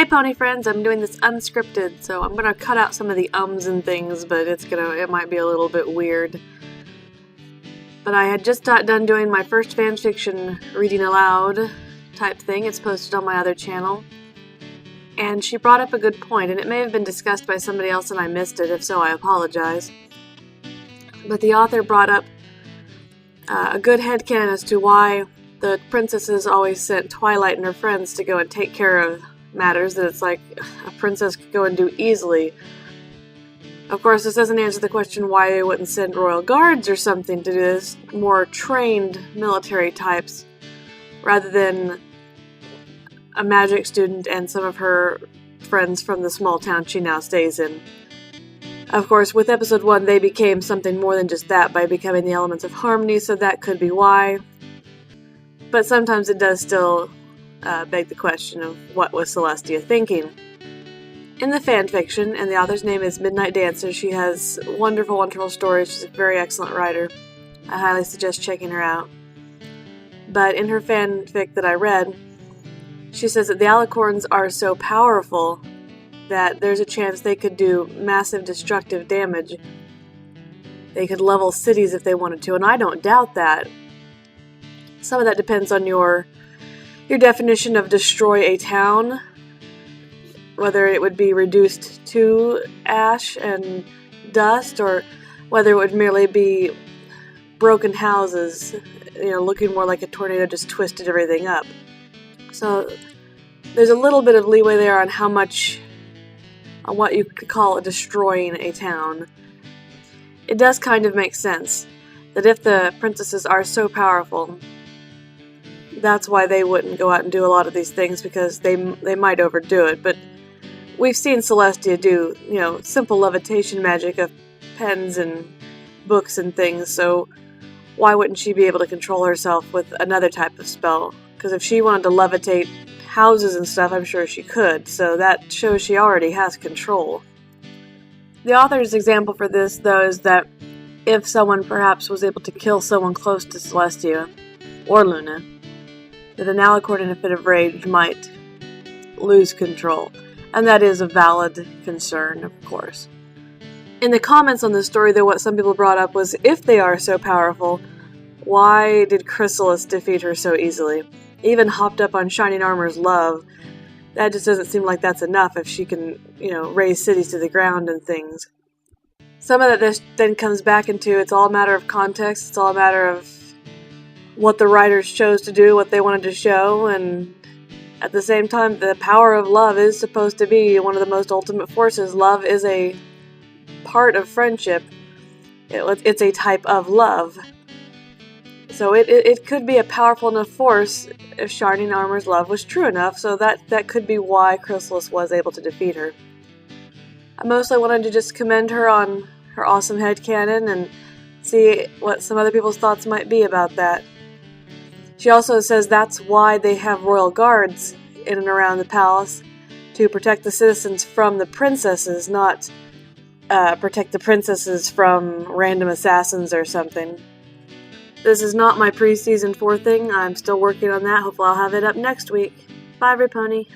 Hey pony friends, I'm doing this unscripted, so I'm gonna cut out some of the ums and things, but it might be a little bit weird. But I had just got done doing my first fanfiction reading aloud type thing. It's posted on my other channel. And she brought up a good point, and it may have been discussed by somebody else and I missed it. If so, I apologize. But the author brought up a good headcanon as to why the princesses always sent Twilight and her friends to go and take care of matters that it's like a princess could go and do easily. Of course, this doesn't answer the question why they wouldn't send royal guards or something to do this, more trained military types, rather than a magic student and some of her friends from the small town she now stays in. Of course, with episode 1, they became something more than just that by becoming the elements of harmony, so that could be why. But sometimes it does still beg the question of what was Celestia thinking. In the fanfiction, and the author's name is Midnight Dancer, she has wonderful, wonderful stories. She's a very excellent writer. I highly suggest checking her out. But in her fanfic that I read, she says that the Alicorns are so powerful that there's a chance they could do massive destructive damage. They could level cities if they wanted to, and I don't doubt that. Some of that depends on your definition of destroy a town, whether it would be reduced to ash and dust, or whether it would merely be broken houses, looking more like a tornado just twisted everything up. So there's a little bit of leeway there on on what you could call destroying a town. It does kind of make sense that if the princesses are so powerful, that's why they wouldn't go out and do a lot of these things, because they might overdo it. But we've seen Celestia do, simple levitation magic of pens and books and things, so why wouldn't she be able to control herself with another type of spell? Because if she wanted to levitate houses and stuff, I'm sure she could, so that shows she already has control. The author's example for this, though, is that if someone perhaps was able to kill someone close to Celestia, or Luna, that an Alicorn in a fit of rage might lose control. And that is a valid concern, of course. In the comments on this story, though, what some people brought up was, if they are so powerful, why did Chrysalis defeat her so easily? Even hopped up on Shining Armor's love. That just doesn't seem like that's enough if she can, raise cities to the ground and things. Some of that this then comes back into, it's all a matter of context, it's all a matter of what the writers chose to do, what they wanted to show, and at the same time, the power of love is supposed to be one of the most ultimate forces. Love is a part of friendship. It's a type of love. So it could be a powerful enough force if Shining Armor's love was true enough, so that could be why Chrysalis was able to defeat her. I mostly wanted to just commend her on her awesome headcanon and see what some other people's thoughts might be about that. She also says that's why they have royal guards in and around the palace, to protect the citizens from the princesses, not protect the princesses from random assassins or something. This is not my pre-season 4 thing. I'm still working on that. Hopefully I'll have it up next week. Bye, every pony.